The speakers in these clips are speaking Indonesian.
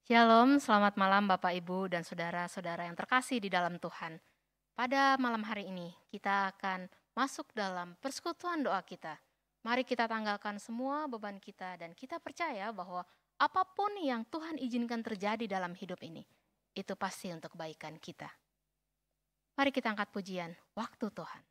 Shalom, selamat malam Bapak Ibu dan saudara-saudara yang terkasih di dalam Tuhan. Pada malam hari ini kita akan masuk dalam persekutuan doa kita. Mari kita tanggalkan semua beban kita dan kita percaya bahwa apapun yang Tuhan izinkan terjadi dalam hidup ini, itu pasti untuk kebaikan kita. Mari kita angkat pujian, waktu Tuhan.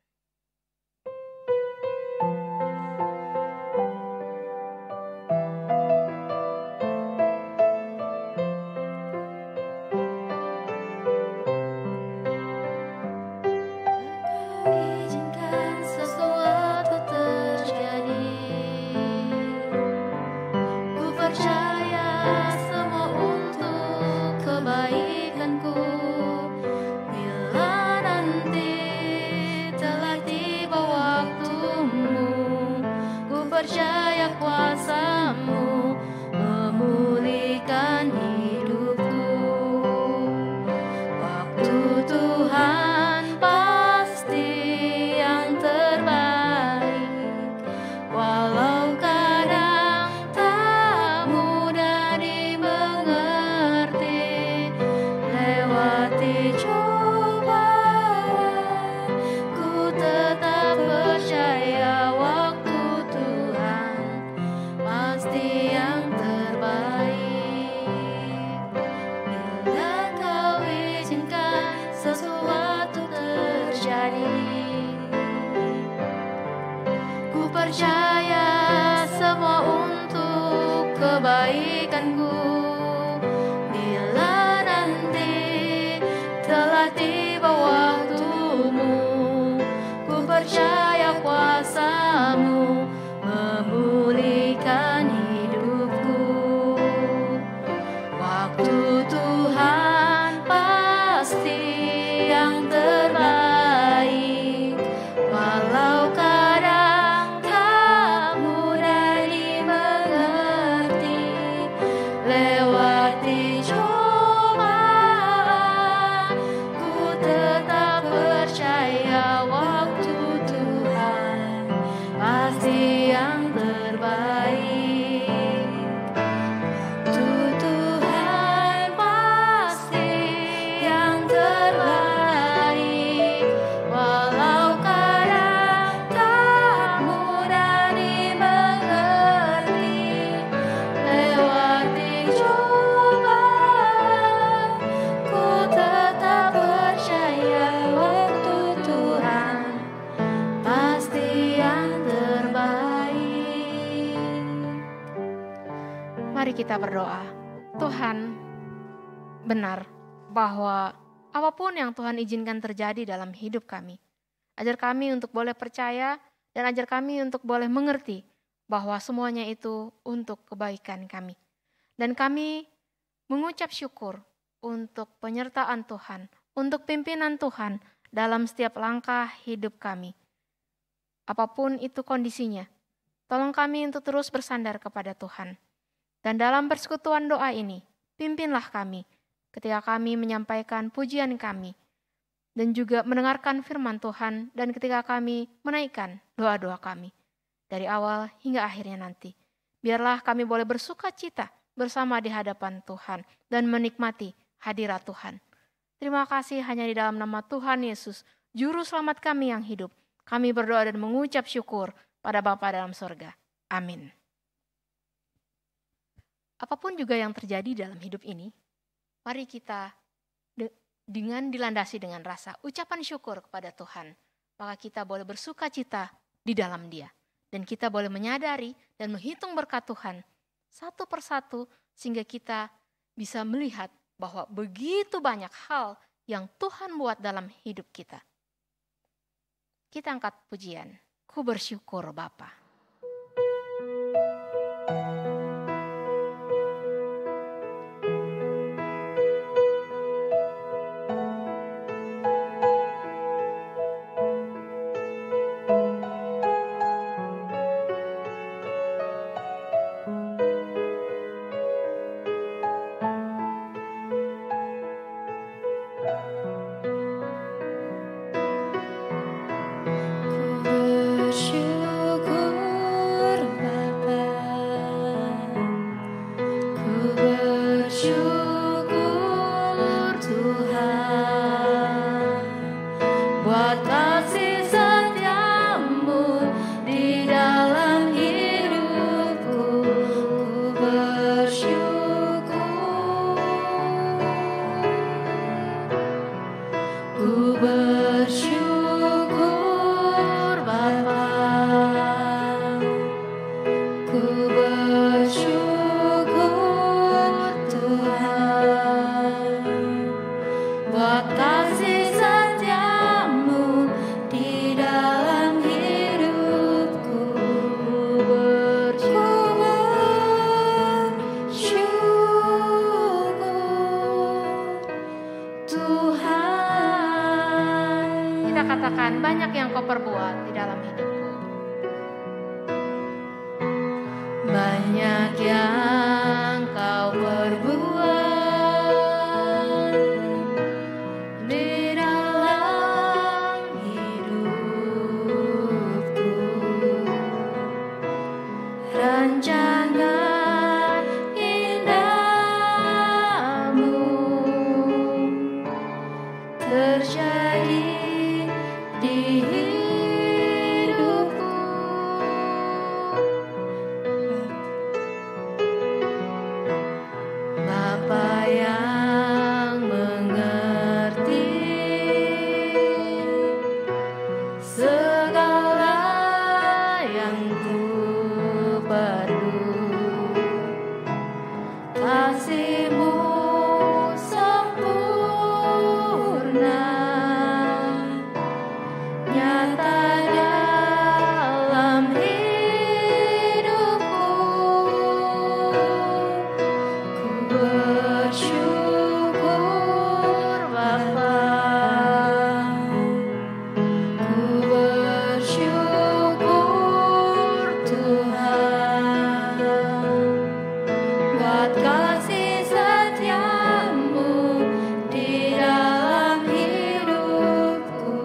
Percaya kuasa-Mu memulihkan hidupku. Waktu Tuhan pasti yang terbaik, walau kadang tak mudah dimengerti. Lewati cobaan, ku tetap percaya pasti yang terbaik. Bila Kau izinkan sesuatu terjadi, ku percaya semua untuk kebaikanku. Bila nanti telah tiba waktu-Mu, ku percaya kuasa-Mu memulihkan hidupku. Waktu Tuhan pasti yang terbaik, walau kadang tak mudah dimengerti. Lewati cobaan, ku tetap percaya waktu Tuhan pasti yang terbaik. Waktu Tuhan pasti yang terbaik, walau kadang tak mudah dimengerti. Lewati cobaan, ku tetap percaya waktu Tuhan pasti yang terbaik. Mari kita berdoa. Tuhan, benar bahwa apapun yang Tuhan izinkan terjadi dalam hidup kami, ajar kami untuk boleh percaya dan ajar kami untuk boleh mengerti bahwa semuanya itu untuk kebaikan kami. Dan kami mengucap syukur untuk penyertaan Tuhan, untuk pimpinan Tuhan dalam setiap langkah hidup kami. Apapun itu kondisinya, tolong kami untuk terus bersandar kepada Tuhan. Dan dalam persekutuan doa ini, pimpinlah kami ketika kami menyampaikan pujian kami dan juga mendengarkan firman Tuhan dan ketika kami menaikkan doa-doa kami dari awal hingga akhirnya nanti. Biarlah kami boleh bersuka cita bersama di hadapan Tuhan dan menikmati hadirat Tuhan. Terima kasih hanya di dalam nama Tuhan Yesus, Juru Selamat kami yang hidup. Kami berdoa dan mengucap syukur pada Bapa dalam sorga. Amin. Apapun juga yang terjadi dalam hidup ini, Mari kita dengan dilandasi dengan rasa ucapan syukur kepada Tuhan, maka kita boleh bersuka cita di dalam Dia. Dan kita boleh menyadari dan menghitung berkat Tuhan satu persatu sehingga kita bisa melihat bahwa begitu banyak hal yang Tuhan buat dalam hidup kita. Kita angkat pujian, ku bersyukur Bapa. Katakan banyak yang kau perbuat di dalam hidupku. Banyak yang kau perbuat di dalam hidupku. Rancangan indahmu terjadi di hidupku. Bapa yang mengerti segala yang ku perlu, kasih-Mu sempurna nyata dalam hidupku. Ku bersyukur Bapa, ku bersyukur Tuhan buat kasih setia-Mu di dalam hidupku.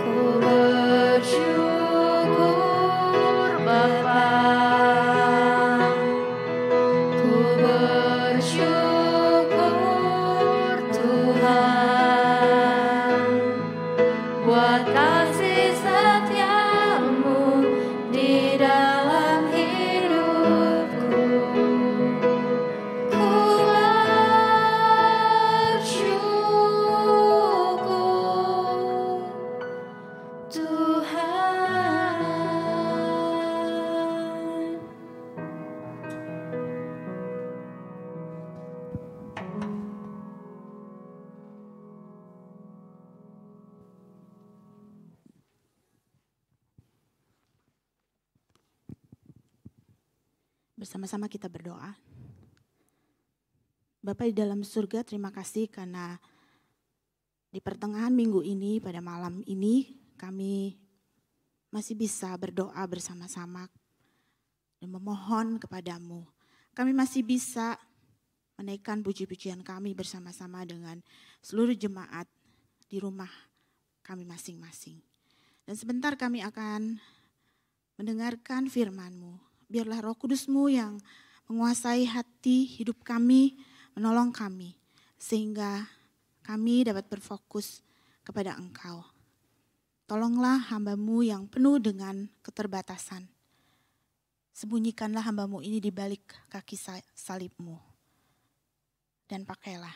Ku bersyukur Bapa, ku bersyukur Tuhan buat kasih setia-Mu di dalam hidupku. Ku bersyukur Tuhan. Bersama-sama kita berdoa. Bapa di dalam surga, terima kasih karena di pertengahan minggu ini, pada malam ini, kami masih bisa berdoa bersama-sama dan memohon kepadamu. Kami masih bisa menaikkan puji-pujian kami bersama-sama dengan seluruh jemaat di rumah kami masing-masing. Dan sebentar kami akan mendengarkan firman-Mu. Biarlah Roh Kudus-Mu yang menguasai hati hidup kami, menolong kami, sehingga kami dapat berfokus kepada Engkau. Tolonglah hamba-Mu yang penuh dengan keterbatasan. Sembunyikanlah hamba-Mu ini di balik kaki salib-Mu. Dan pakailah.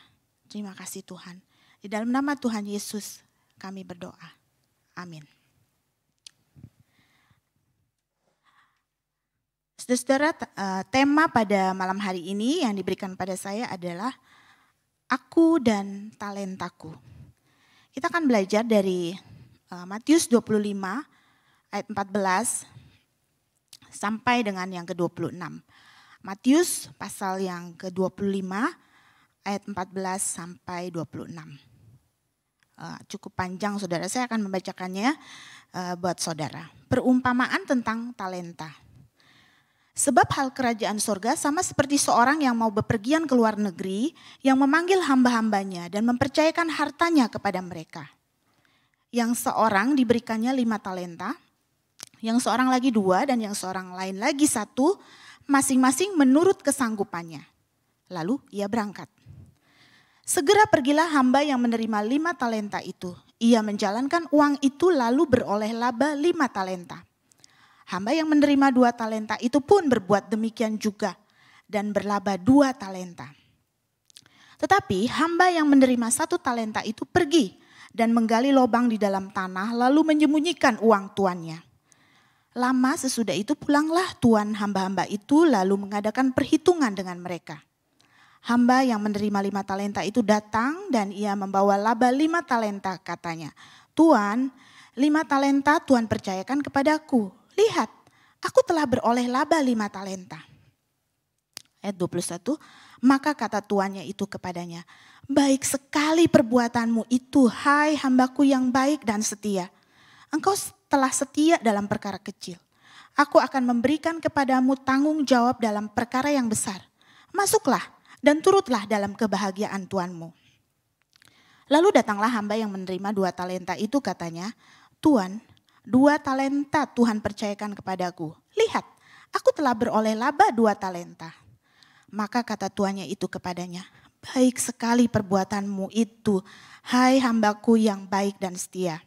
Terima kasih Tuhan. Di dalam nama Tuhan Yesus kami berdoa. Amin. Saudara-saudara, tema pada malam hari ini yang diberikan pada saya adalah Aku dan Talentaku. Kita akan belajar dari Matius 25 ayat 14 sampai dengan yang ke-26. Matius pasal yang ke-25 ayat 14 sampai 26. Cukup panjang saudara, saya akan membacakannya buat saudara. Perumpamaan tentang talenta. Sebab hal kerajaan sorga sama seperti seorang yang mau bepergian ke luar negeri, yang memanggil hamba-hambanya dan mempercayakan hartanya kepada mereka. Yang seorang diberikannya 5 talenta, yang seorang lagi 2, dan yang seorang lain lagi 1, masing-masing menurut kesanggupannya. Lalu ia berangkat. Segera pergilah hamba yang menerima 5 talenta itu. Ia menjalankan uang itu lalu beroleh laba 5 talenta. Hamba yang menerima 2 talenta itu pun berbuat demikian juga dan berlaba 2 talenta. Tetapi hamba yang menerima 1 talenta itu pergi dan menggali lubang di dalam tanah lalu menyembunyikan uang tuannya. Lama sesudah itu pulanglah tuan hamba-hamba itu lalu mengadakan perhitungan dengan mereka. Hamba yang menerima 5 talenta itu datang dan ia membawa laba 5 talenta katanya. Tuan, 5 talenta Tuhan percayakan kepadaku. Lihat, aku telah beroleh laba 5 talenta. Ayat 21, maka kata tuannya itu kepadanya, baik sekali perbuatanmu itu, hai hambaku yang baik dan setia. Engkau telah setia dalam perkara kecil. Aku akan memberikan kepadamu tanggung jawab dalam perkara yang besar. Masuklah dan turutlah dalam kebahagiaan tuanmu. Lalu datanglah hamba yang menerima 2 talenta itu katanya, Tuan, 2 talenta Tuhan percayakan kepadaku. Lihat, aku telah beroleh laba 2 talenta. Maka kata tuannya itu kepadanya, baik sekali perbuatanmu itu, hai hambaku yang baik dan setia.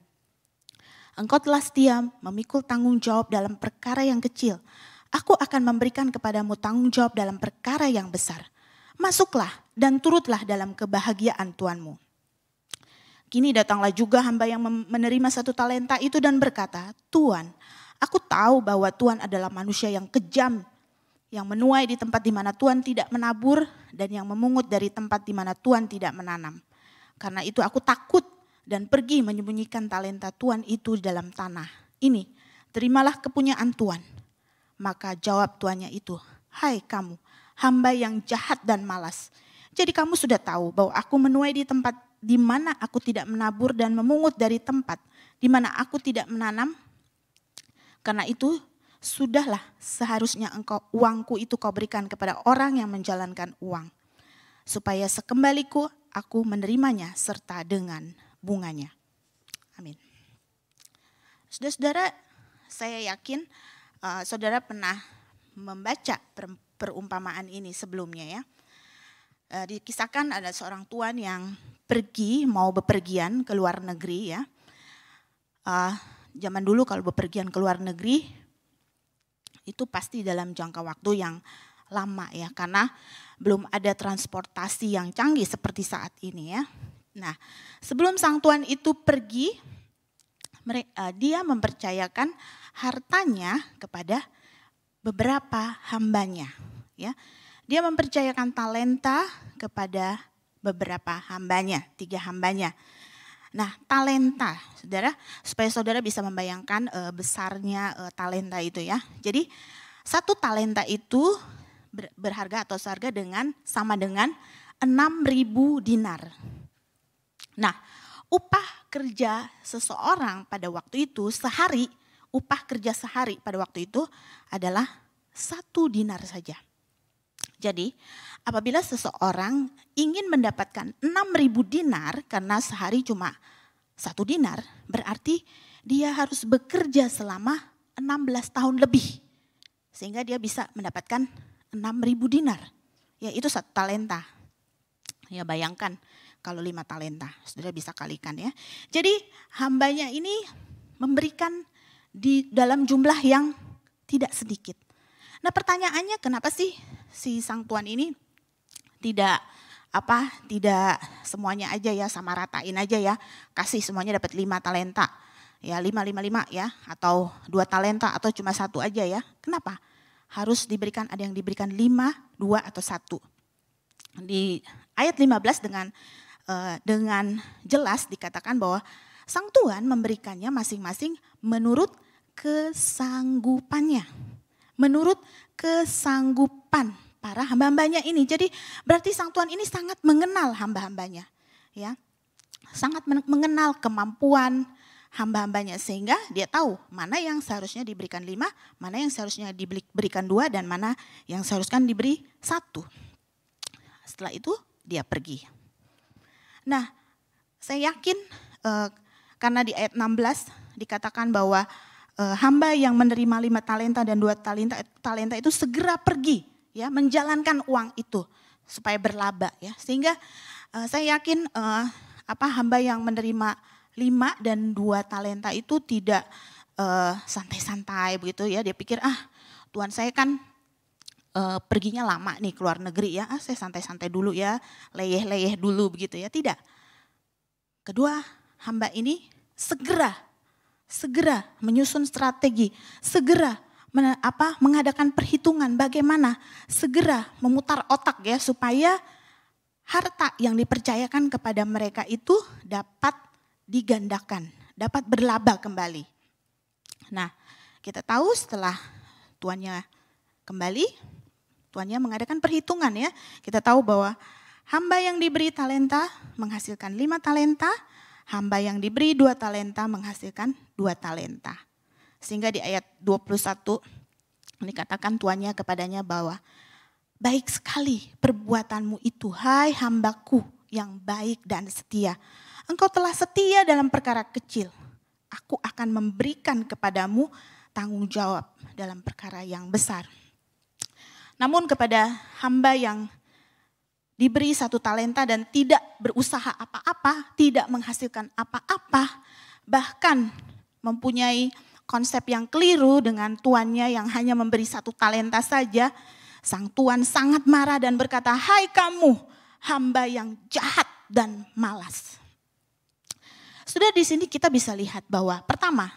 Engkau telah setia memikul tanggung jawab dalam perkara yang kecil. Aku akan memberikan kepadamu tanggung jawab dalam perkara yang besar. Masuklah dan turutlah dalam kebahagiaan tuanmu. Kini datanglah juga hamba yang menerima 1 talenta itu dan berkata, Tuan, aku tahu bahwa Tuhan adalah manusia yang kejam, yang menuai di tempat di mana Tuhan tidak menabur dan yang memungut dari tempat di mana Tuhan tidak menanam. Karena itu aku takut dan pergi menyembunyikan talenta Tuhan itu di dalam tanah. Ini, terimalah kepunyaan Tuhan. Maka jawab tuannya itu, hai kamu, hamba yang jahat dan malas. Jadi kamu sudah tahu bahwa aku menuai di tempat di mana aku tidak menabur dan memungut dari tempat di mana aku tidak menanam. Karena itu sudahlah seharusnya uangku itu kau berikan kepada orang yang menjalankan uang. Supaya sekembaliku aku menerimanya serta dengan bunganya. Amin. Saudara-saudara, saya yakin saudara pernah membaca perumpamaan ini sebelumnya ya. Dikisahkan ada seorang tuan yang pergi mau bepergian ke luar negeri ya. Zaman dulu kalau bepergian ke luar negeri itu pasti dalam jangka waktu yang lama ya, karena belum ada transportasi yang canggih seperti saat ini ya. Nah, sebelum sang tuan itu pergi, dia mempercayakan hartanya kepada beberapa hambanya ya. Dia mempercayakan talenta kepada beberapa hambanya, 3 hambanya. Nah, talenta, saudara, supaya saudara bisa membayangkan besarnya talenta itu ya. Jadi 1 talenta itu berharga atau seharga sama dengan 6.000 dinar. Nah, upah kerja seseorang pada waktu itu sehari, upah kerja sehari pada waktu itu adalah 1 dinar saja. Jadi apabila seseorang ingin mendapatkan 6.000 dinar karena sehari cuma 1 dinar, berarti dia harus bekerja selama 16 tahun lebih. Sehingga dia bisa mendapatkan 6.000 dinar. Ya itu 1 talenta. Ya bayangkan kalau 5 talenta, saudara bisa kalikan ya. Jadi hambanya ini memberikan di dalam jumlah yang tidak sedikit. Nah pertanyaannya, kenapa sih si sang tuan ini tidak semuanya aja ya, sama ratain aja ya, kasih semuanya dapat 5 talenta. Ya 5 ya, atau 2 talenta, atau cuma 1 aja ya. Kenapa? Harus diberikan, ada yang diberikan 5, 2 atau 1. Di ayat 15 dengan jelas dikatakan bahwa sang tuan memberikannya masing-masing menurut kesanggupannya. Menurut kesanggupan para hamba-hambanya ini. Jadi berarti sang tuan ini sangat mengenal hamba-hambanya. Ya, sangat mengenal kemampuan hamba-hambanya, sehingga dia tahu mana yang seharusnya diberikan 5, mana yang seharusnya diberikan 2, dan mana yang seharusnya diberi 1. Setelah itu dia pergi. Nah, saya yakin karena di ayat 16 dikatakan bahwa hamba yang menerima 5 talenta dan 2 talenta itu segera pergi, ya, menjalankan uang itu supaya berlaba, ya. Sehingga saya yakin hamba yang menerima 5 dan 2 talenta itu tidak santai-santai begitu ya. Dia pikir, Tuhan saya kan perginya lama nih ke luar negeri ya, saya santai-santai dulu ya, leyeh-leyeh dulu begitu ya. Tidak. Kedua hamba ini segera menyusun strategi, segera mengadakan perhitungan bagaimana, segera memutar otak ya, supaya harta yang dipercayakan kepada mereka itu dapat digandakan, dapat berlaba kembali. Nah, kita tahu setelah tuannya kembali, tuannya mengadakan perhitungan ya. Kita tahu bahwa hamba yang diberi talenta menghasilkan 5 talenta, hamba yang diberi 2 talenta menghasilkan 2 talenta. Sehingga di ayat 21 dikatakan tuannya kepadanya bahwa baik sekali perbuatanmu itu, hai hambaku yang baik dan setia. Engkau telah setia dalam perkara kecil, aku akan memberikan kepadamu tanggung jawab dalam perkara yang besar. Namun kepada hamba yang diberi 1 talenta dan tidak berusaha apa-apa, tidak menghasilkan apa-apa, bahkan mempunyai konsep yang keliru dengan tuannya yang hanya memberi 1 talenta saja, sang tuan sangat marah dan berkata, hai kamu hamba yang jahat dan malas. Sudah di sini kita bisa lihat bahwa pertama,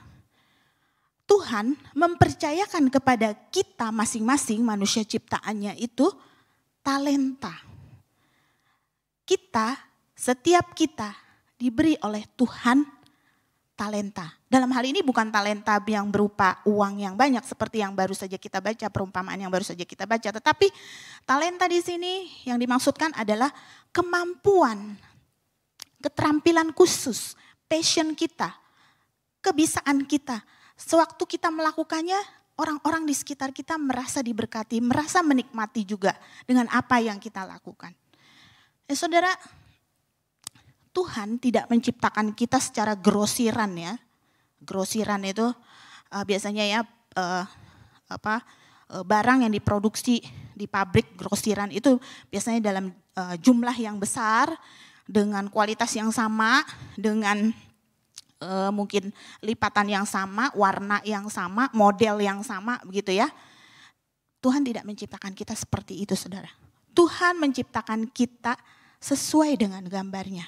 Tuhan mempercayakan kepada kita masing-masing manusia ciptaannya itu talenta. Setiap kita diberi oleh Tuhan talenta. Dalam hal ini bukan talenta yang berupa uang yang banyak seperti yang baru saja kita baca, perumpamaan yang baru saja kita baca. Tetapi talenta di sini yang dimaksudkan adalah kemampuan, keterampilan khusus, passion kita, kebisaan kita. Sewaktu kita melakukannya, orang-orang di sekitar kita merasa diberkati, merasa menikmati juga dengan apa yang kita lakukan. Saudara, Tuhan tidak menciptakan kita secara grosiran ya. Grosiran itu biasanya ya barang yang diproduksi di pabrik grosiran itu biasanya dalam jumlah yang besar, dengan kualitas yang sama, dengan mungkin lipatan yang sama, warna yang sama, model yang sama begitu ya. Tuhan tidak menciptakan kita seperti itu, saudara. Tuhan menciptakan kita sesuai dengan gambarnya.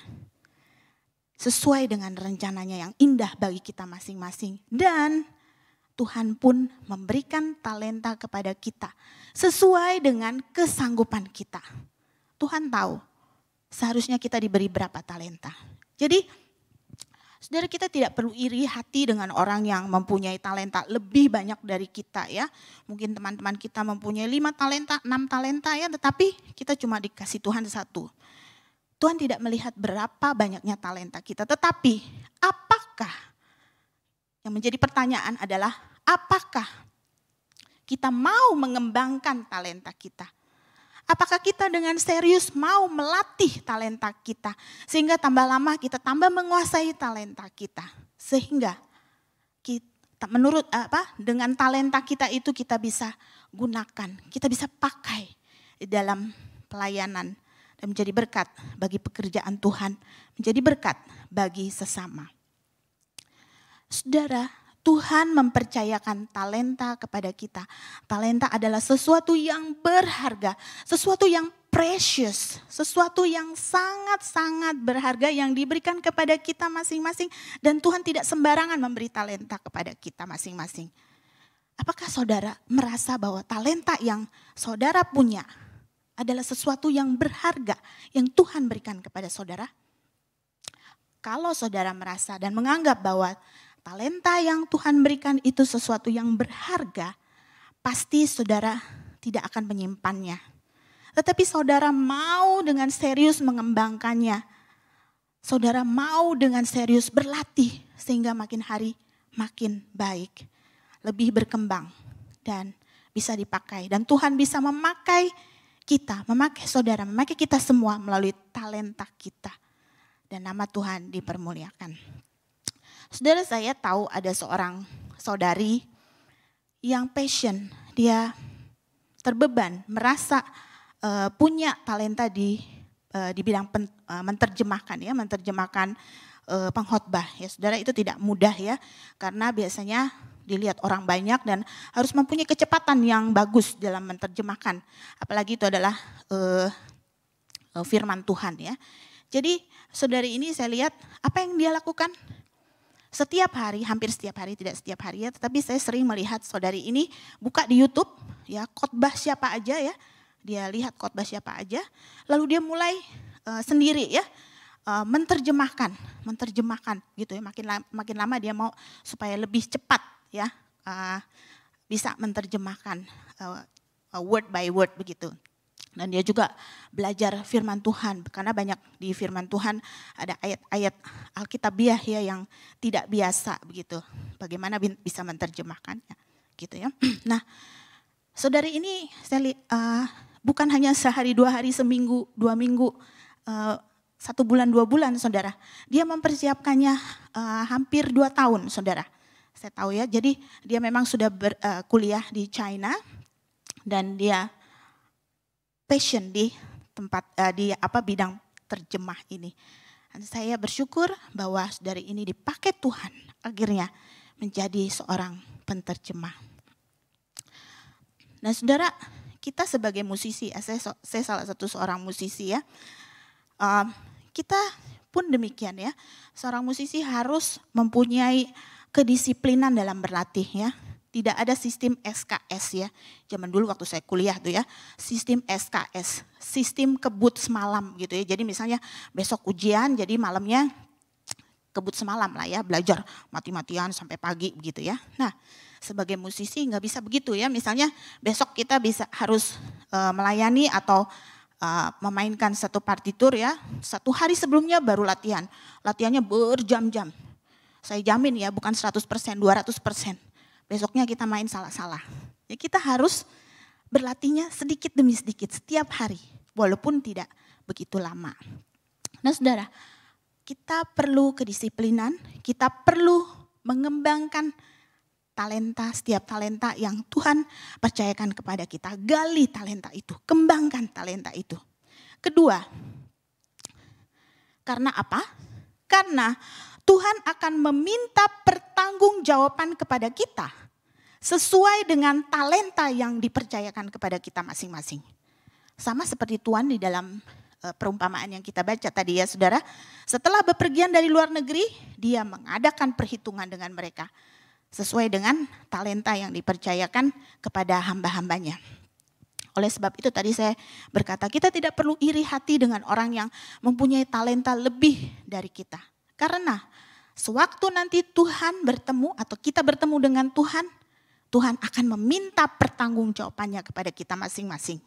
Sesuai dengan rencananya yang indah bagi kita masing-masing. Dan Tuhan pun memberikan talenta kepada kita sesuai dengan kesanggupan kita. Tuhan tahu seharusnya kita diberi berapa talenta. Jadi saudara, kita tidak perlu iri hati dengan orang yang mempunyai talenta lebih banyak dari kita ya. Mungkin teman-teman kita mempunyai 5 talenta, 6 talenta ya, tetapi kita cuma dikasih Tuhan 1. Tuhan tidak melihat berapa banyaknya talenta kita, tetapi apakah, yang menjadi pertanyaan adalah apakah kita mau mengembangkan talenta kita? Apakah kita dengan serius mau melatih talenta kita sehingga tambah lama kita tambah menguasai talenta kita, sehingga kita dengan talenta kita itu kita bisa gunakan, kita bisa pakai di dalam pelayanan dan menjadi berkat bagi pekerjaan Tuhan, menjadi berkat bagi sesama. Saudara, Tuhan mempercayakan talenta kepada kita. Talenta adalah sesuatu yang berharga, sesuatu yang precious, sesuatu yang sangat-sangat berharga yang diberikan kepada kita masing-masing. Dan Tuhan tidak sembarangan memberi talenta kepada kita masing-masing. Apakah saudara merasa bahwa talenta yang saudara punya adalah sesuatu yang berharga yang Tuhan berikan kepada saudara? Kalau saudara merasa dan menganggap bahwa talenta yang Tuhan berikan itu sesuatu yang berharga, pasti saudara tidak akan menyimpannya. Tetapi saudara mau dengan serius mengembangkannya. Saudara mau dengan serius berlatih sehingga makin hari makin baik. Lebih berkembang dan bisa dipakai. Dan Tuhan bisa memakai kita, memakai saudara, memakai kita semua melalui talenta kita. Dan nama Tuhan dipermuliakan. Saudara, saya tahu ada seorang saudari yang passion, dia terbeban, merasa punya talenta di bidang menerjemahkan ya, menerjemahkan pengkhotbah ya. Saudara, itu tidak mudah ya, karena biasanya dilihat orang banyak dan harus mempunyai kecepatan yang bagus dalam menerjemahkan. Apalagi itu adalah firman Tuhan ya. Jadi saudari ini saya lihat apa yang dia lakukan. Setiap hari, hampir setiap hari, tidak setiap hari ya, tetapi saya sering melihat saudari ini buka di YouTube ya, khotbah siapa aja ya. Dia lihat khotbah siapa aja, lalu dia mulai sendiri ya menerjemahkan gitu ya. Makin lama dia mau supaya lebih cepat ya bisa menerjemahkan word by word begitu. Dan dia juga belajar firman Tuhan, karena banyak di firman Tuhan ada ayat-ayat Alkitabiah ya yang tidak biasa begitu. Bagaimana bisa menerjemahkannya gitu ya. Nah, saudari ini saya bukan hanya sehari, 2 hari, seminggu, 2 minggu, 1 bulan, 2 bulan saudara. Dia mempersiapkannya hampir 2 tahun saudara. Saya tahu ya, jadi dia memang sudah kuliah di China dan dia passion di tempat bidang terjemah ini. Dan saya bersyukur bahwa saudari ini dipakai Tuhan akhirnya menjadi seorang penterjemah. Nah saudara, kita sebagai musisi, saya salah satu seorang musisi ya, kita pun demikian ya. Seorang musisi harus mempunyai kedisiplinan dalam berlatih ya. Tidak ada sistem SKS ya. Zaman dulu waktu saya kuliah tuh ya, sistem SKS, sistem kebut semalam gitu ya. Jadi misalnya besok ujian, jadi malamnya kebut semalam lah ya, belajar mati-matian sampai pagi begitu ya. Nah, sebagai musisi nggak bisa begitu ya. Misalnya besok kita harus melayani atau memainkan satu partitur ya. 1 hari sebelumnya baru latihan. Latihannya berjam-jam. Saya jamin ya, bukan 100%, 200%. Besoknya kita main salah-salah. Ya, kita harus berlatihnya sedikit demi sedikit setiap hari, walaupun tidak begitu lama. Nah saudara, kita perlu kedisiplinan, kita perlu mengembangkan setiap talenta yang Tuhan percayakan kepada kita. Gali talenta itu, kembangkan talenta itu. Kedua, karena apa? Karena Tuhan akan meminta pertanggungjawaban kepada kita sesuai dengan talenta yang dipercayakan kepada kita masing-masing. Sama seperti Tuhan di dalam perumpamaan yang kita baca tadi ya saudara. Setelah bepergian dari luar negeri, dia mengadakan perhitungan dengan mereka sesuai dengan talenta yang dipercayakan kepada hamba-hambanya. Oleh sebab itu tadi saya berkata, kita tidak perlu iri hati dengan orang yang mempunyai talenta lebih dari kita. Karena sewaktu nanti Tuhan bertemu atau kita bertemu dengan Tuhan, Tuhan akan meminta pertanggungjawabannya kepada kita masing-masing.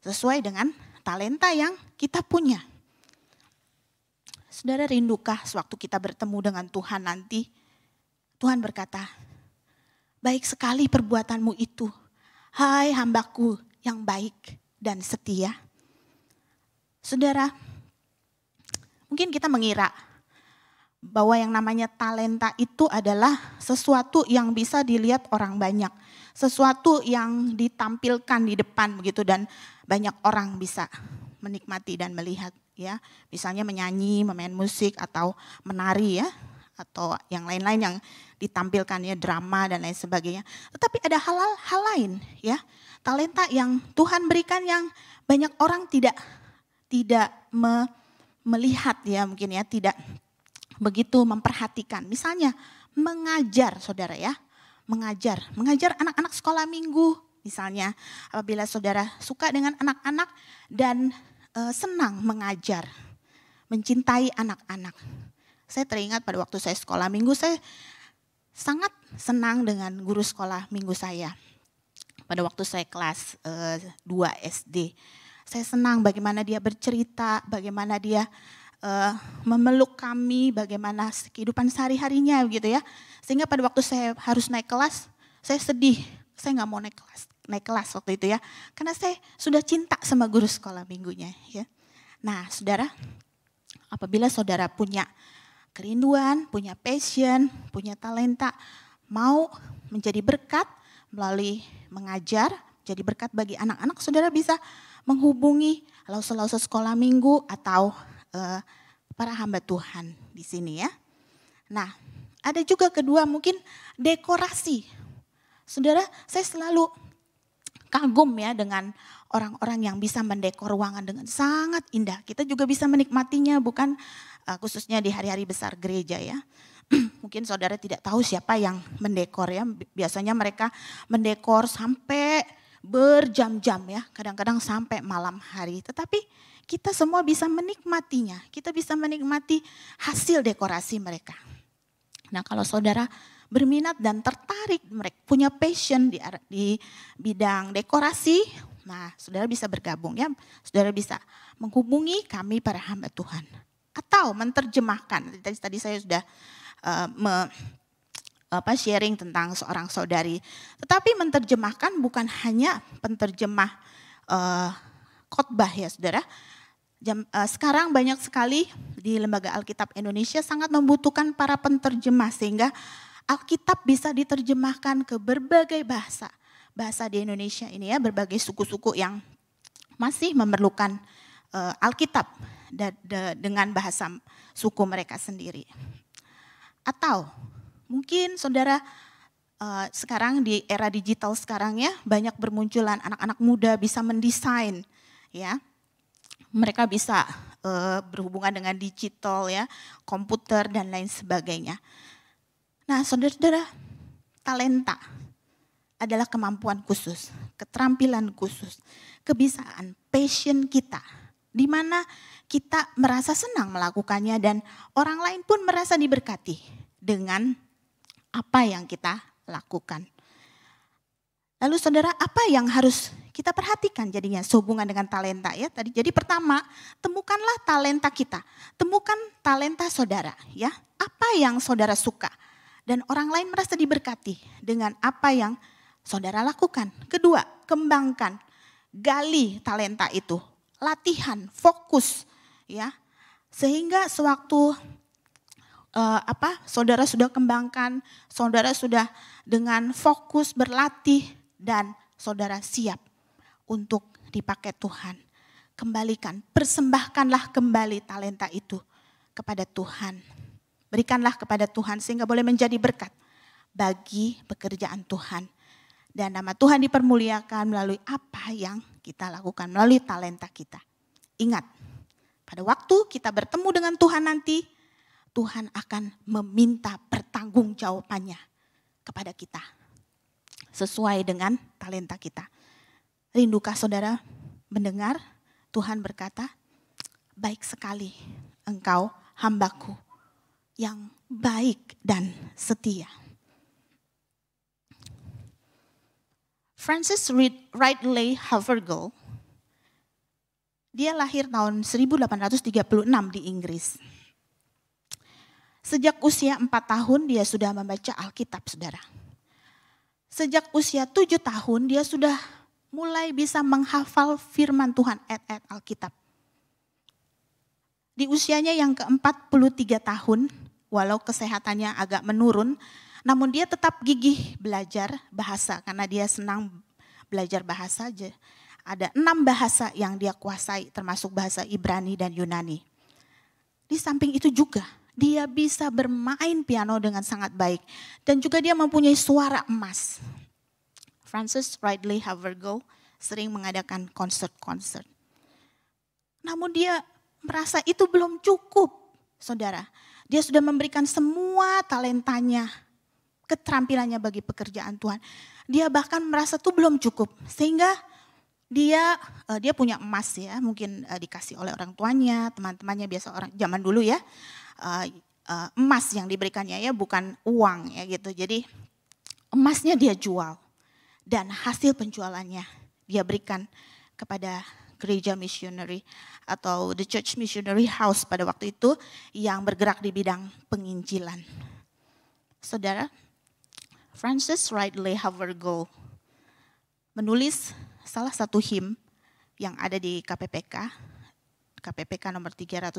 Sesuai dengan talenta yang kita punya. Saudara, rindukah sewaktu kita bertemu dengan Tuhan nanti, Tuhan berkata, baik sekali perbuatanmu itu, hai hambaku yang baik dan setia. Saudara, mungkin kita mengira bahwa yang namanya talenta itu adalah sesuatu yang bisa dilihat orang banyak. Sesuatu yang ditampilkan di depan begitu dan banyak orang bisa menikmati dan melihat ya. Misalnya menyanyi, memain musik atau menari ya. atau yang lain-lain yang ditampilkan ya, drama dan lain sebagainya. Tetapi ada hal lain ya, talenta yang Tuhan berikan yang banyak orang tidak melihat ya, mungkin ya, tidak begitu memperhatikan. Misalnya mengajar, saudara ya, mengajar anak-anak sekolah minggu misalnya. Apabila saudara suka dengan anak-anak dan senang mengajar, mencintai anak-anak. Saya teringat pada waktu saya sekolah minggu, saya sangat senang dengan guru sekolah minggu saya. Pada waktu saya kelas 2 SD, saya senang bagaimana dia bercerita, bagaimana dia memeluk kami, bagaimana kehidupan sehari-harinya gitu ya. Sehingga pada waktu saya harus naik kelas, saya sedih, saya nggak mau naik kelas waktu itu ya. Karena saya sudah cinta sama guru sekolah minggunya ya. Nah saudara, apabila saudara punya kerinduan, punya passion, punya talenta, mau menjadi berkat melalui mengajar, jadi berkat bagi anak-anak, saudara bisa menghubungi lause-lause sekolah minggu atau para hamba Tuhan di sini ya. Nah, ada juga kedua mungkin dekorasi. Saudara, saya selalu kagum ya dengan orang-orang yang bisa mendekor ruangan dengan sangat indah. Kita juga bisa menikmatinya, bukan khususnya di hari-hari besar gereja ya. Mungkin saudara tidak tahu siapa yang mendekor ya. Biasanya mereka mendekor sampai berjam-jam ya, kadang-kadang sampai malam hari. Tetapi kita semua bisa menikmatinya, kita bisa menikmati hasil dekorasi mereka. Nah kalau saudara berminat dan tertarik, mereka punya passion di bidang dekorasi, nah saudara bisa bergabung ya, saudara bisa menghubungi kami para hamba Tuhan. Atau menerjemahkan, tadi saya sudah sharing tentang seorang saudari. Tetapi menerjemahkan bukan hanya penterjemah khotbah ya saudara. Sekarang banyak sekali di Lembaga Alkitab Indonesia sangat membutuhkan para penterjemah sehingga Alkitab bisa diterjemahkan ke berbagai bahasa. Bahasa di Indonesia ini ya, berbagai suku-suku yang masih memerlukan Alkitab dengan bahasa suku mereka sendiri. Atau mungkin saudara sekarang di era digital sekarang ya, banyak bermunculan anak-anak muda bisa mendesain ya. Mereka bisa berhubungan dengan digital ya, komputer dan lain sebagainya. Nah saudara-saudara, talenta adalah kemampuan khusus, keterampilan khusus, kebiasaan, passion kita. Di mana kita merasa senang melakukannya dan orang lain pun merasa diberkati dengan apa yang kita lakukan. Lalu saudara, apa yang harus kita perhatikan jadinya sehubungan dengan talenta ya tadi. Jadi pertama, temukanlah talenta kita, temukan talenta saudara ya. Apa yang saudara suka dan orang lain merasa diberkati dengan apa yang saudara lakukan. Kedua, kembangkan, gali talenta itu. Latihan, fokus ya. Sehingga sewaktu saudara sudah kembangkan, saudara sudah dengan fokus berlatih dan saudara siap untuk dipakai Tuhan. Kembalikan, persembahkanlah kembali talenta itu kepada Tuhan. Berikanlah kepada Tuhan sehingga boleh menjadi berkat bagi pekerjaan Tuhan. Dan nama Tuhan dipermuliakan melalui apa yang kita lakukan, melalui talenta kita. Ingat, pada waktu kita bertemu dengan Tuhan nanti, Tuhan akan meminta pertanggungjawabannya kepada kita. Sesuai dengan talenta kita. Rindukah saudara mendengar Tuhan berkata, baik sekali engkau hambaku yang baik dan setia. Francis Ridley Havergal, dia lahir tahun 1836 di Inggris. Sejak usia 4 tahun dia sudah membaca Alkitab, saudara. Sejak usia 7 tahun dia sudah mulai bisa menghafal firman Tuhan ayat-ayat Alkitab. Di usianya yang ke-43 tahun, walau kesehatannya agak menurun, namun dia tetap gigih belajar bahasa karena dia senang belajar bahasa. Ada 6 bahasa yang dia kuasai termasuk bahasa Ibrani dan Yunani. Di samping itu juga Dia bisa bermain piano dengan sangat baik. Dan juga dia mempunyai suara emas. Frances Ridley Havergal sering mengadakan konser-konser. Namun dia merasa itu belum cukup, saudara. Dia sudah memberikan semua talentanya, keterampilannya bagi pekerjaan Tuhan. Dia bahkan merasa itu belum cukup. Sehingga dia punya emas ya, mungkin dikasih oleh orang tuanya, teman-temannya, biasa orang zaman dulu ya. Emas yang diberikannya ya, bukan uang ya gitu. Jadi emasnya dia jual dan hasil penjualannya dia berikan kepada gereja missionary atau the church missionary house pada waktu itu yang bergerak di bidang penginjilan. Saudara, Frances Ridley Havergal menulis salah satu him yang ada di KPPK nomor 350,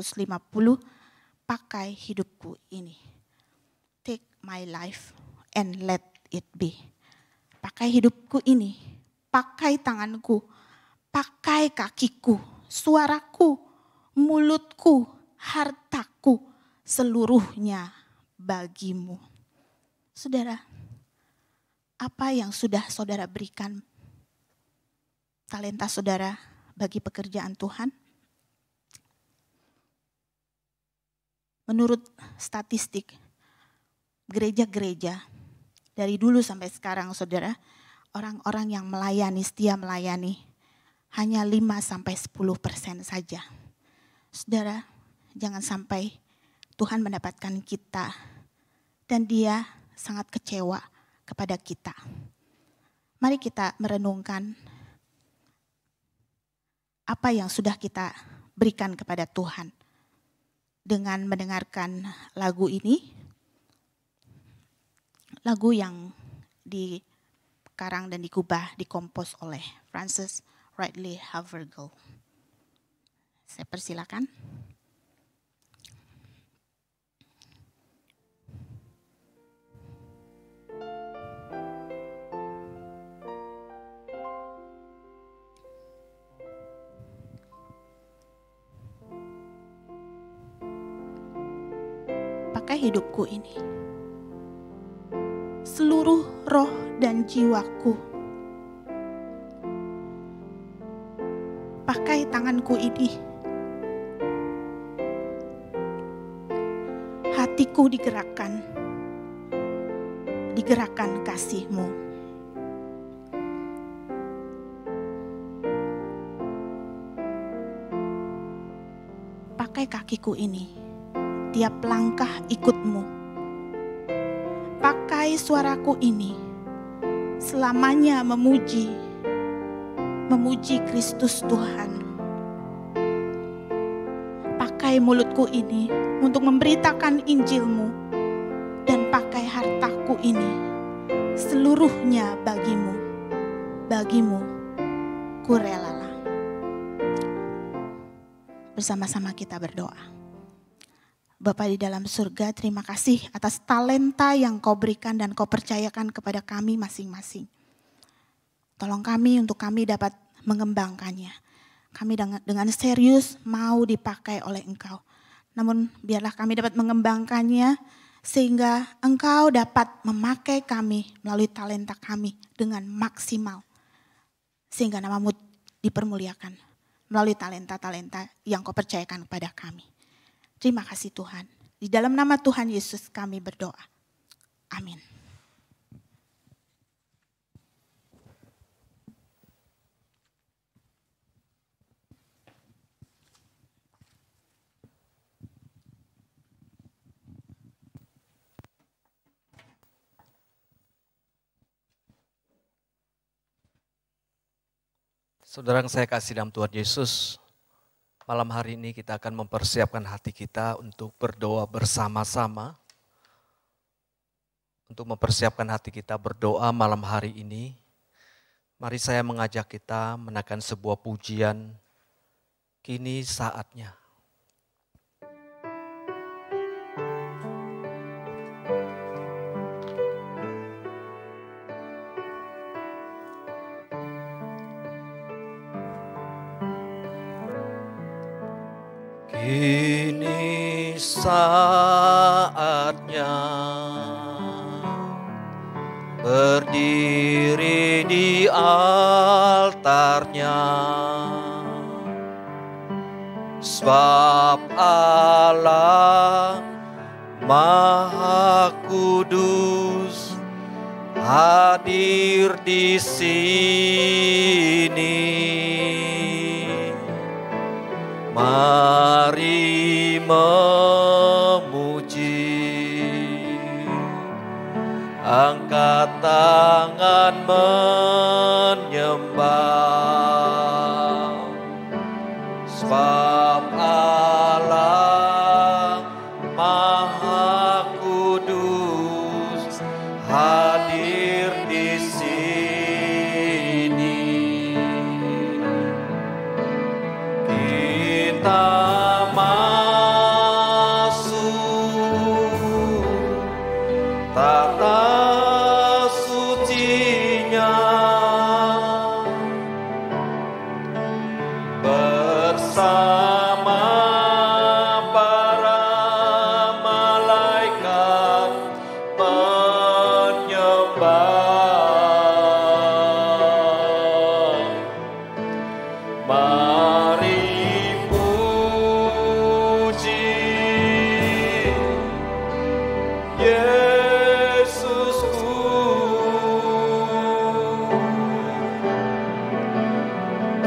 pakai hidupku ini. Take my life and let it be. Pakai hidupku ini, pakai tanganku, pakai kakiku, suaraku, mulutku, hartaku, seluruhnya bagimu. Saudara, apa yang sudah saudara berikan talenta saudara bagi pekerjaan Tuhan? Menurut statistik gereja-gereja dari dulu sampai sekarang saudara, orang-orang yang melayani, setia melayani hanya 5-10% saja. Saudara, jangan sampai Tuhan mendapatkan kita dan dia sangat kecewa kepada kita. Mari kita merenungkan apa yang sudah kita berikan kepada Tuhan. Dengan mendengarkan lagu ini, lagu yang dikarang dan dikompos oleh Frances Ridley Havergal. Saya persilakan. Pakai hidupku ini, seluruh roh dan jiwaku. Pakai tanganku ini, hatiku digerakkan kasih-Mu. Pakai kakiku ini, tiap langkah ikut-Mu. Pakai suaraku ini, selamanya memuji Kristus Tuhan. Pakai mulutku ini untuk memberitakan Injil-Mu, dan pakai hartaku ini seluruhnya bagimu ku relalah. Bersama-sama kita berdoa. Bapa di dalam surga, terima kasih atas talenta yang Kau berikan dan Kau percayakan kepada kami masing-masing. Tolong kami untuk kami dapat mengembangkannya. Kami dengan serius mau dipakai oleh Engkau. Namun biarlah kami dapat mengembangkannya sehingga Engkau dapat memakai kami melalui talenta kami dengan maksimal. Sehingga nama-Mu dipermuliakan melalui talenta-talenta yang Kau percayakan kepada kami. Terima kasih Tuhan. Di dalam nama Tuhan Yesus kami berdoa. Amin. Saudara yang saya kasih dalam Tuhan Yesus, malam hari ini kita akan mempersiapkan hati kita untuk berdoa bersama-sama. Untuk mempersiapkan hati kita berdoa malam hari ini, mari saya mengajak kita menaikkan sebuah pujian, kini saatnya. Kini saatnya berdiri di altarnya, sebab Allah Maha Kudus hadir di sini. Mari memuji, angkat tangan menyembah, sebab Allah Maha Kudus hadir di sini. Kita masuk tata sucinya bersama para malaikat penyembah. Mari puji Yesusku,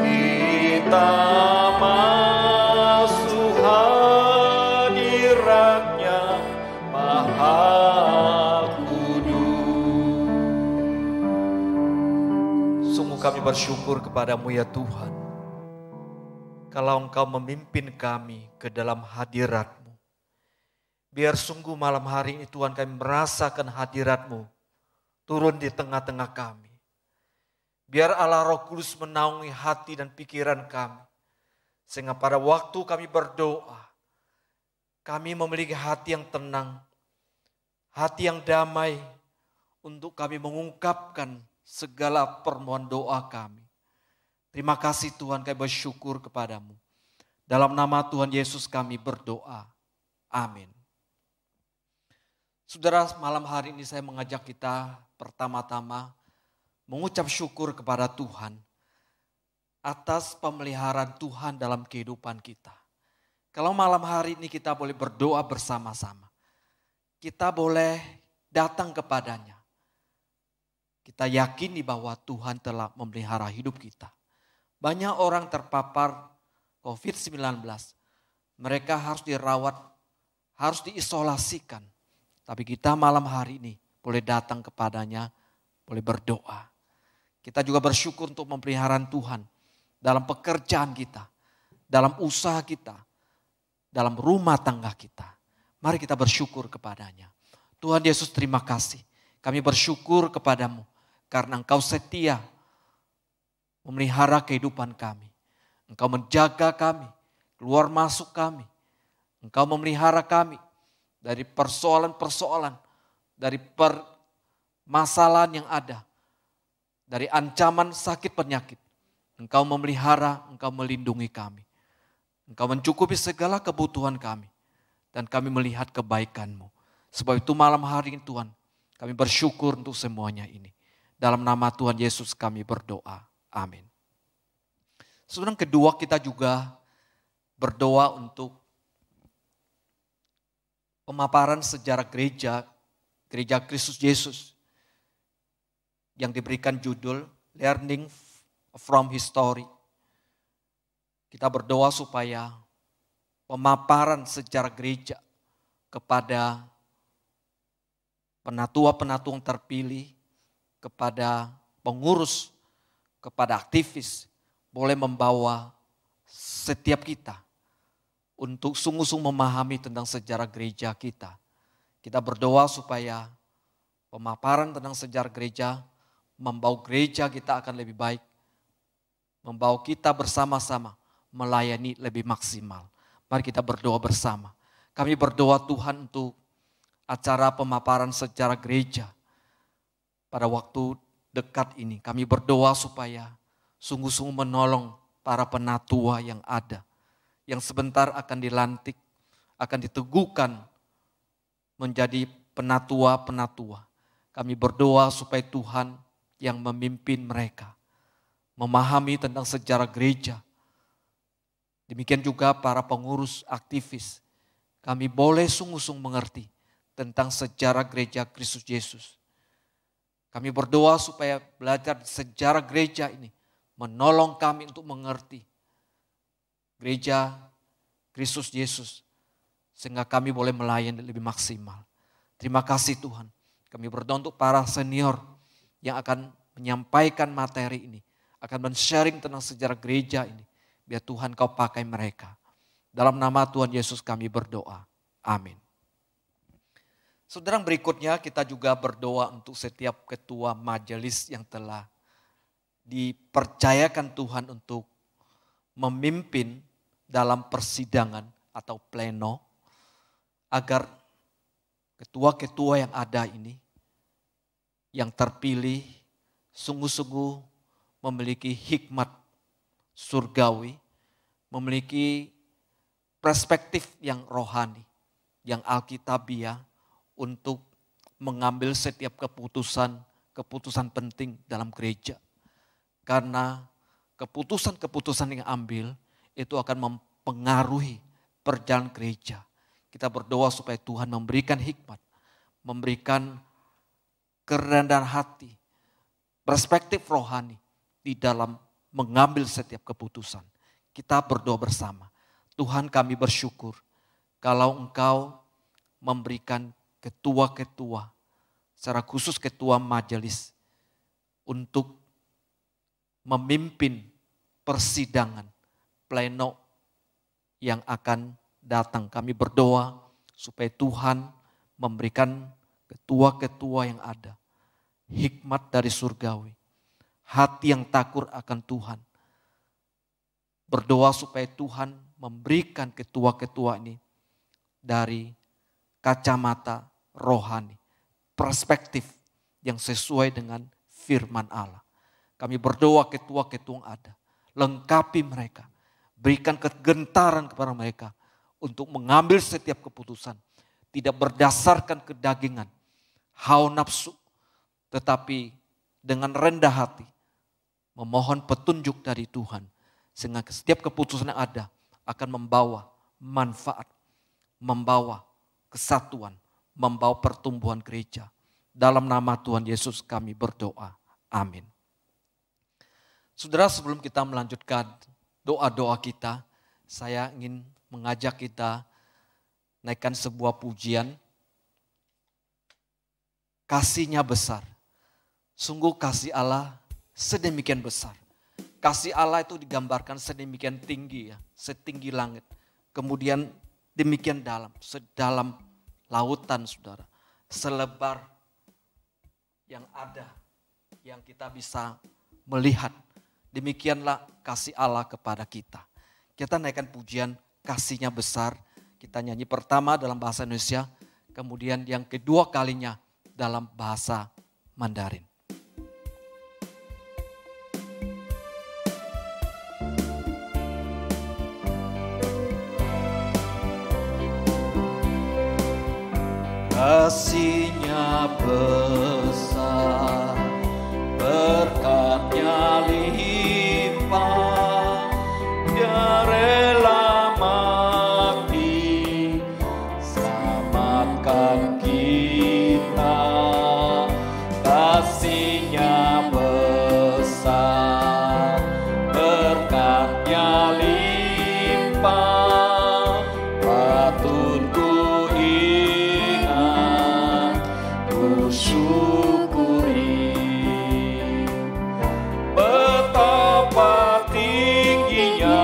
kita masuk hadiratnya Maha Kudus. Sungguh kami bersyukur kepadamu ya Tuhan, kalau Engkau memimpin kami ke dalam hadirat-Mu. Biar sungguh malam hari ini Tuhan kami merasakan hadirat-Mu turun di tengah-tengah kami. Biar Allah Roh Kudus menaungi hati dan pikiran kami. Sehingga pada waktu kami berdoa, kami memiliki hati yang tenang, hati yang damai untuk kami mengungkapkan segala permohonan doa kami. Terima kasih Tuhan, kami bersyukur kepadamu. Dalam nama Tuhan Yesus kami berdoa. Amin. Saudara, malam hari ini saya mengajak kita pertama-tama mengucap syukur kepada Tuhan atas pemeliharaan Tuhan dalam kehidupan kita. Kalau malam hari ini kita boleh berdoa bersama-sama, kita boleh datang kepadanya. Kita yakini bahwa Tuhan telah memelihara hidup kita. Banyak orang terpapar COVID-19. Mereka harus dirawat, harus diisolasikan. Tapi kita malam hari ini boleh datang kepadanya, boleh berdoa. Kita juga bersyukur untuk pemeliharaan Tuhan dalam pekerjaan kita, dalam usaha kita, dalam rumah tangga kita. Mari kita bersyukur kepadanya. Tuhan Yesus, terima kasih. Kami bersyukur kepadamu karena Engkau setia memelihara kehidupan kami. Engkau menjaga kami, keluar masuk kami. Engkau memelihara kami dari persoalan-persoalan, dari permasalahan yang ada, dari ancaman sakit penyakit. Engkau memelihara, Engkau melindungi kami. Engkau mencukupi segala kebutuhan kami. Dan kami melihat kebaikan-Mu. Sebab itu malam hari ini Tuhan, kami bersyukur untuk semuanya ini. Dalam nama Tuhan Yesus kami berdoa. Amin. Saudara, kedua kita juga berdoa untuk pemaparan sejarah gereja Kristus Yesus yang diberikan judul Learning from History. Kita berdoa supaya pemaparan sejarah gereja kepada penatua-penatua yang terpilih, kepada pengurus, kepada aktivis, boleh membawa setiap kita untuk sungguh-sungguh memahami tentang sejarah gereja kita. Kita berdoa supaya pemaparan tentang sejarah gereja membawa gereja kita akan lebih baik, membawa kita bersama-sama melayani lebih maksimal. Mari kita berdoa bersama. Kami berdoa Tuhan untuk acara pemaparan sejarah gereja pada waktu dekat ini. Kami berdoa supaya sungguh-sungguh menolong para penatua yang ada, yang sebentar akan dilantik, akan diteguhkan menjadi penatua-penatua. Kami berdoa supaya Tuhan yang memimpin mereka, memahami tentang sejarah gereja. Demikian juga para pengurus aktivis. Kami boleh sungguh-sungguh mengerti tentang sejarah gereja Kristus Yesus. Kami berdoa supaya belajar sejarah gereja ini menolong kami untuk mengerti gereja Kristus Yesus, sehingga kami boleh melayani lebih maksimal. Terima kasih Tuhan. Kami berdoa untuk para senior yang akan menyampaikan materi ini, akan men-sharing tentang sejarah gereja ini. Biar Tuhan Kau pakai mereka. Dalam nama Tuhan Yesus kami berdoa. Amin. Saudara, berikutnya kita juga berdoa untuk setiap ketua majelis yang telah dipercayakan Tuhan untuk memimpin dalam persidangan atau pleno, agar ketua-ketua yang ada ini, yang terpilih, sungguh-sungguh memiliki hikmat surgawi, memiliki perspektif yang rohani, yang alkitabiah untuk mengambil setiap keputusan penting dalam gereja. Karena keputusan-keputusan yang ambil itu akan mempengaruhi perjalanan gereja. Kita berdoa supaya Tuhan memberikan hikmat, memberikan kerendahan hati, perspektif rohani di dalam mengambil setiap keputusan. Kita berdoa bersama. Tuhan, kami bersyukur kalau Engkau memberikan ketua-ketua, secara khusus ketua majelis, untuk memimpin persidangan pleno yang akan datang. Kami berdoa supaya Tuhan memberikan ketua-ketua yang ada hikmat dari surgawi, hati yang takut akan Tuhan. Berdoa supaya Tuhan memberikan ketua-ketua ini dari kacamata rohani, perspektif yang sesuai dengan firman Allah. Kami berdoa ketua-ketua yang ada, lengkapi mereka, berikan kegentaran kepada mereka untuk mengambil setiap keputusan, tidak berdasarkan kedagingan, hawa nafsu, tetapi dengan rendah hati, memohon petunjuk dari Tuhan, sehingga setiap keputusan yang ada akan membawa manfaat, membawa kesatuan, membawa pertumbuhan gereja. Dalam nama Tuhan Yesus kami berdoa. Amin. Saudara, sebelum kita melanjutkan doa-doa kita, saya ingin mengajak kita naikkan sebuah pujian. Kasih-Nya besar. Sungguh kasih Allah sedemikian besar. Kasih Allah itu digambarkan sedemikian tinggi ya, setinggi langit. Kemudian demikian dalam, sedalam lautan saudara. Selebar yang ada, yang kita bisa melihat. Demikianlah kasih Allah kepada kita. Kita naikkan pujian kasih-Nya besar. Kita nyanyi pertama dalam bahasa Indonesia, kemudian yang kedua kalinya dalam bahasa Mandarin. Kasih-Nya besar, berkat-Nya limpah, Dia rela mati, selamatkan kita. Kasih-Nya besar, berkat-Nya limpah, patut ku ingat, ku syukuri. Betapa tingginya,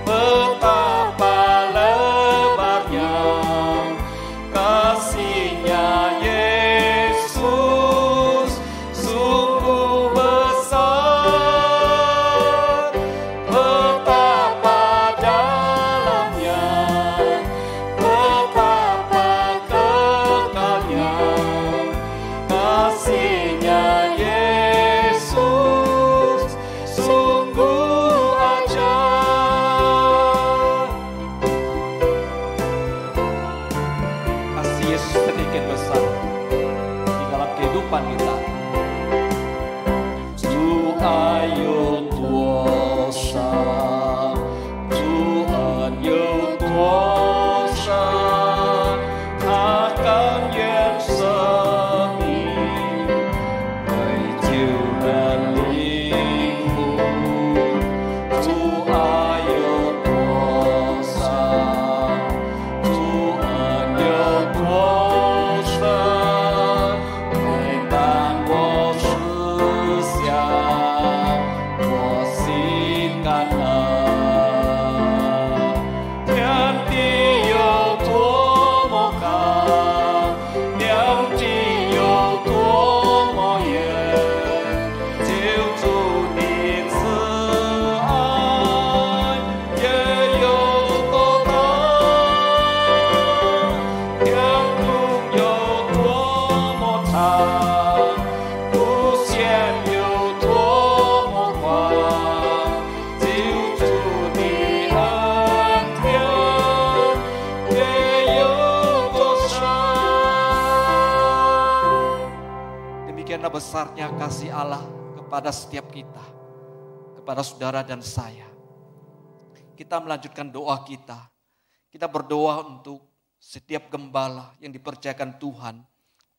betapa lebarnya kasih-Nya Yesus, sungguh besar. Betapa dalamnya, betapa kekalnya kehidupan kita. 主爱有多少，主恩有多少，他甘愿舍命为救人灵魂。主爱有多少，主恩有多深，每当我思想，我心感恩。天地有多么高，量地有多么远，救主的慈爱也有多大，天空有多么长，无限有多么广，救主的恩典也有多深。 Demikianlah besarnya kasih Allah kepada setiap kita, kepada saudara dan saya. Kita melanjutkan doa kita. Kita berdoa untuk setiap gembala yang dipercayakan Tuhan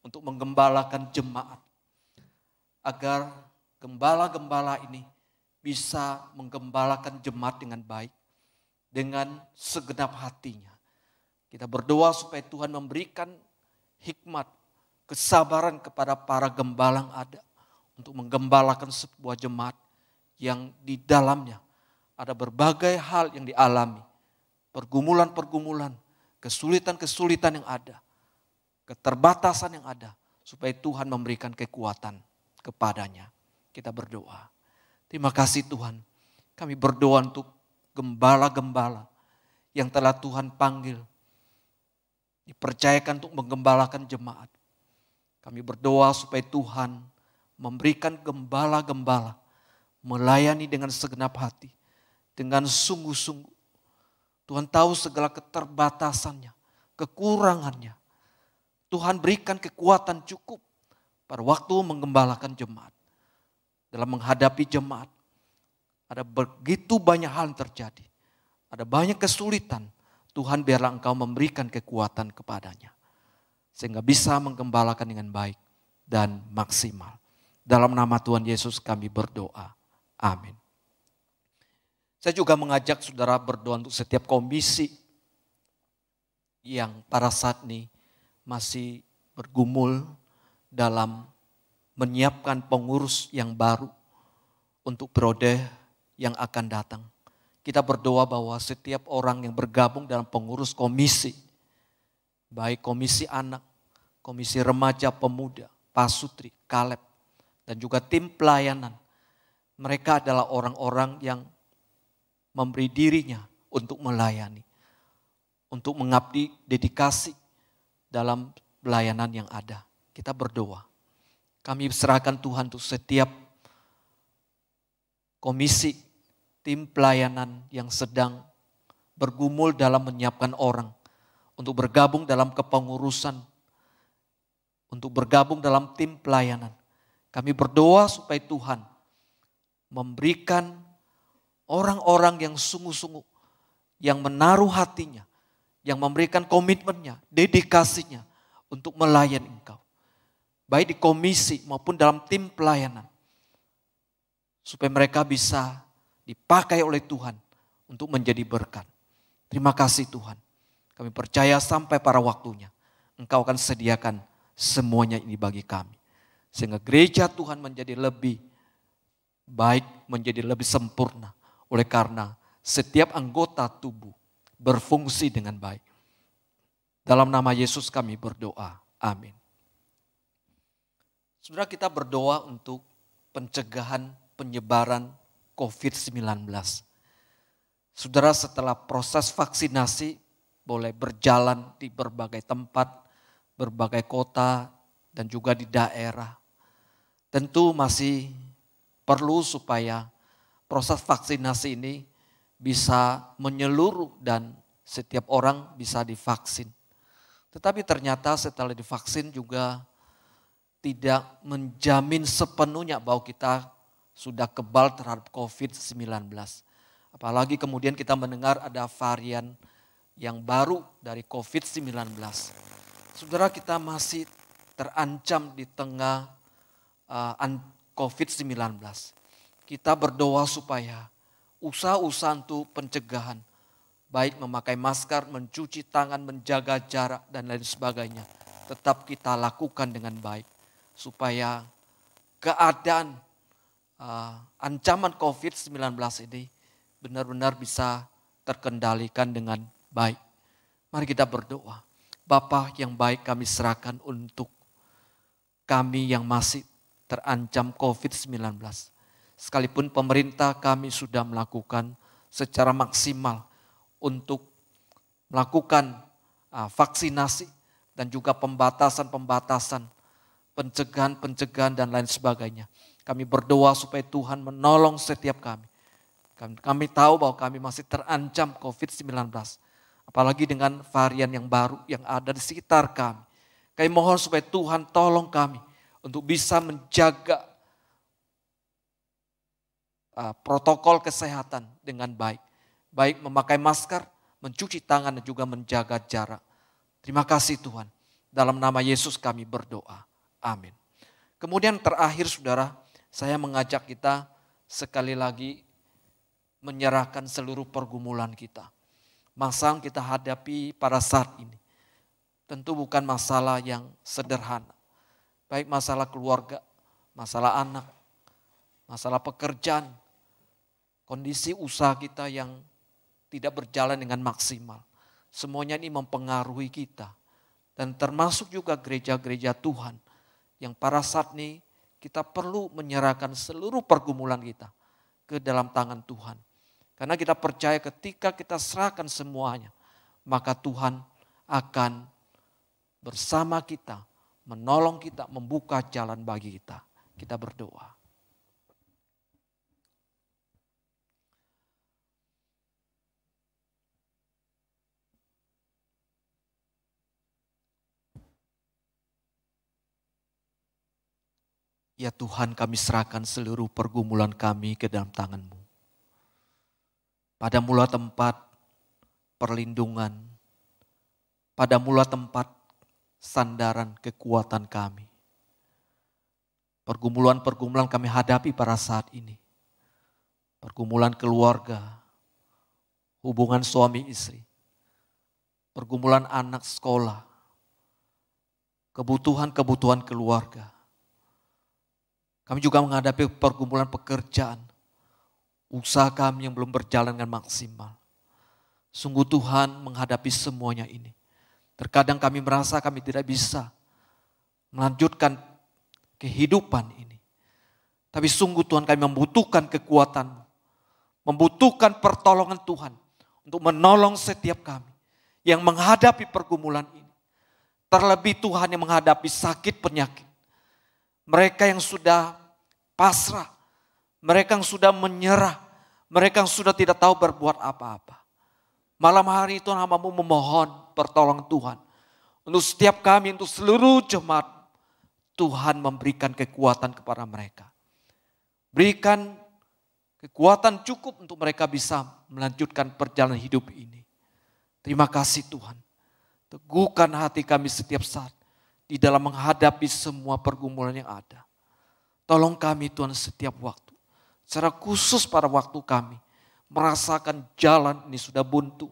untuk menggembalakan jemaat. Agar gembala-gembala ini bisa menggembalakan jemaat dengan baik, dengan segenap hatinya. Kita berdoa supaya Tuhan memberikan hikmat, kesabaran kepada para gembala yang ada untuk menggembalakan sebuah jemaat yang di dalamnya ada berbagai hal yang dialami, pergumulan-pergumulan, kesulitan-kesulitan yang ada, keterbatasan yang ada, supaya Tuhan memberikan kekuatan kepadanya. Kita berdoa. Terima kasih Tuhan, kami berdoa untuk gembala-gembala yang telah Tuhan panggil, dipercayakan untuk menggembalakan jemaat. Kami berdoa supaya Tuhan memberikan gembala-gembala melayani dengan segenap hati, dengan sungguh-sungguh. Tuhan tahu segala keterbatasannya, kekurangannya. Tuhan berikan kekuatan cukup pada waktu menggembalakan jemaat. Dalam menghadapi jemaat, ada begitu banyak hal yang terjadi. Ada banyak kesulitan. Tuhan biarlah Engkau memberikan kekuatan kepadanya, sehingga bisa menggembalakan dengan baik dan maksimal. Dalam nama Tuhan Yesus kami berdoa. Amin. Saya juga mengajak saudara berdoa untuk setiap komisi yang pada saat ini masih bergumul dalam menyiapkan pengurus yang baru untuk periode yang akan datang. Kita berdoa bahwa setiap orang yang bergabung dalam pengurus komisi, baik komisi anak, komisi remaja pemuda, pasutri, Kaleb, dan juga tim pelayanan. Mereka adalah orang-orang yang memberi dirinya untuk melayani, untuk mengabdi dedikasi dalam pelayanan yang ada. Kita berdoa. Kami serahkan Tuhan untuk setiap komisi, tim pelayanan yang sedang bergumul dalam menyiapkan orang untuk bergabung dalam kepengurusan, untuk bergabung dalam tim pelayanan. Kami berdoa supaya Tuhan memberikan orang-orang yang sungguh-sungguh, yang menaruh hatinya, yang memberikan komitmennya, dedikasinya untuk melayani Engkau. Baik di komisi maupun dalam tim pelayanan. Supaya mereka bisa dipakai oleh Tuhan untuk menjadi berkat. Terima kasih Tuhan. Kami percaya sampai pada waktunya Engkau akan sediakan semuanya ini bagi kami. Sehingga gereja Tuhan menjadi lebih baik, menjadi lebih sempurna. Oleh karena setiap anggota tubuh berfungsi dengan baik. Dalam nama Yesus kami berdoa. Amin. Saudara, kita berdoa untuk pencegahan penyebaran COVID-19. Saudara, setelah proses vaksinasi boleh berjalan di berbagai tempat, berbagai kota, dan juga di daerah. Tentu masih perlu supaya proses vaksinasi ini bisa menyeluruh dan setiap orang bisa divaksin. Tetapi ternyata setelah divaksin juga tidak menjamin sepenuhnya bahwa kita sudah kebal terhadap COVID-19. Apalagi kemudian kita mendengar ada varian yang baru dari COVID-19. Saudara, kita masih terancam di tengah COVID-19. Kita berdoa supaya usaha-usaha untuk pencegahan, baik memakai masker, mencuci tangan, menjaga jarak, dan lain sebagainya, tetap kita lakukan dengan baik. Supaya keadaan ancaman COVID-19 ini benar-benar bisa terkendalikan dengan baik. Mari kita berdoa. Bapa yang baik, kami serahkan untuk kami yang masih terancam COVID-19. Sekalipun pemerintah kami sudah melakukan secara maksimal untuk melakukan vaksinasi dan juga pembatasan-pembatasan, pencegahan dan lain sebagainya. Kami berdoa supaya Tuhan menolong setiap kami. Kami tahu bahwa kami masih terancam COVID-19. Apalagi dengan varian yang baru yang ada di sekitar kami. Kami mohon supaya Tuhan tolong kami untuk bisa menjaga protokol kesehatan dengan baik. Baik memakai masker, mencuci tangan dan juga menjaga jarak. Terima kasih Tuhan. Dalam nama Yesus kami berdoa. Amin. Kemudian terakhir saudara, saya mengajak kita sekali lagi menyerahkan seluruh pergumulan kita. Masalah yang kita hadapi pada saat ini tentu bukan masalah yang sederhana. Baik masalah keluarga, masalah anak, masalah pekerjaan, kondisi usaha kita yang tidak berjalan dengan maksimal. Semuanya ini mempengaruhi kita. Dan termasuk juga gereja-gereja Tuhan yang pada saat ini kita perlu menyerahkan seluruh pergumulan kita ke dalam tangan Tuhan. Karena kita percaya ketika kita serahkan semuanya, maka Tuhan akan bersama kita, menolong kita, membuka jalan bagi kita. Kita berdoa. Ya Tuhan, kami serahkan seluruh pergumulan kami ke dalam tangan-Mu. Pada mula tempat perlindungan, pada mula tempat sandaran kekuatan kami. Pergumulan-pergumulan kami hadapi pada saat ini. Pergumulan keluarga, hubungan suami istri, pergumulan anak sekolah, kebutuhan-kebutuhan keluarga. Kami juga menghadapi pergumulan pekerjaan, usaha kami yang belum berjalan dengan maksimal. Sungguh Tuhan menghadapi semuanya ini. Terkadang kami merasa kami tidak bisa melanjutkan kehidupan ini. Tapi sungguh Tuhan, kami membutuhkan kekuatan-Mu, membutuhkan pertolongan Tuhan untuk menolong setiap kami yang menghadapi pergumulan ini. Terlebih Tuhan yang menghadapi sakit penyakit. Mereka yang sudah pasrah, mereka yang sudah menyerah, mereka yang sudah tidak tahu berbuat apa-apa. Malam hari Tuhan, hamba-Mu memohon pertolongan Tuhan. Untuk setiap kami, untuk seluruh jemaat, Tuhan memberikan kekuatan kepada mereka. Berikan kekuatan cukup untuk mereka bisa melanjutkan perjalanan hidup ini. Terima kasih Tuhan. Teguhkan hati kami setiap saat di dalam menghadapi semua pergumulan yang ada. Tolong kami Tuhan setiap waktu. Secara khusus pada waktu kami merasakan jalan ini sudah buntu.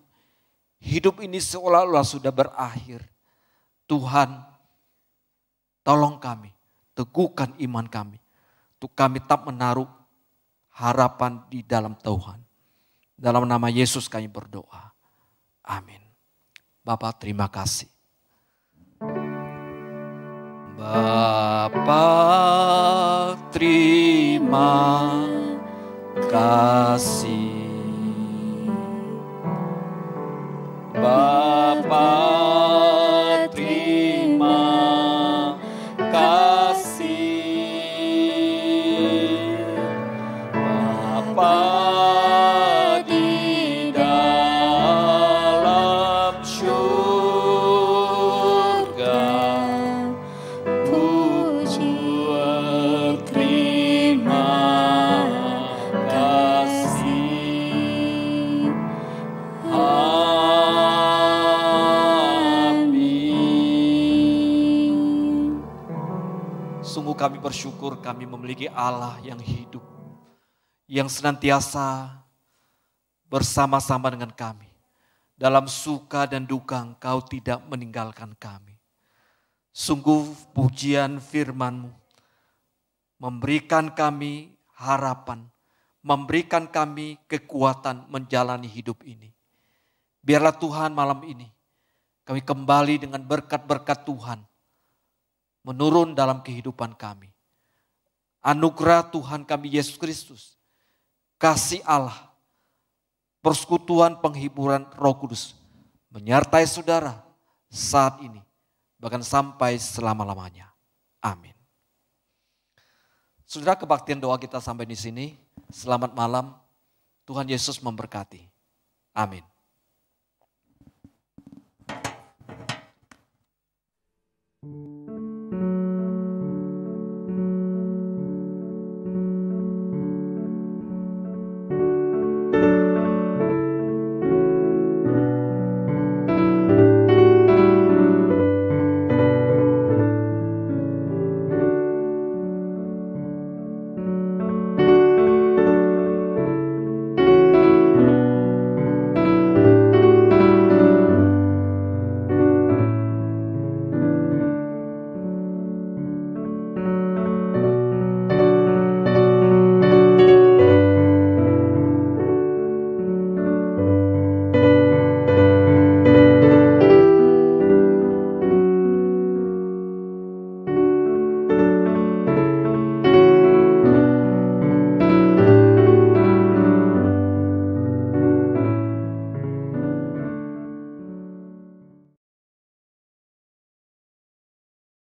Hidup ini seolah-olah sudah berakhir. Tuhan, tolong kami, teguhkan iman kami. Untuk kami tetap menaruh harapan di dalam Tuhan. Dalam nama Yesus kami berdoa. Amin. Bapak terima kasih. Bapa terima kasih. Bapa terima kasih. Bapa di dalam surga, puji Sungguh kami bersyukur kami memiliki Allah yang hidup, yang senantiasa bersama-sama dengan kami. Dalam suka dan duka Engkau tidak meninggalkan kami. Sungguh pujian firman-Mu memberikan kami harapan, memberikan kami kekuatan menjalani hidup ini. Biarlah Tuhan malam ini kami kembali dengan berkat-berkat Tuhan menurun dalam kehidupan kami. Anugerah Tuhan kami Yesus Kristus, kasih Allah, persekutuan penghiburan Roh Kudus menyertai saudara saat ini, bahkan sampai selama-lamanya. Amin. Saudara, kebaktian doa kita sampai di sini. Selamat malam, Tuhan Yesus memberkati. Amin. Thank you.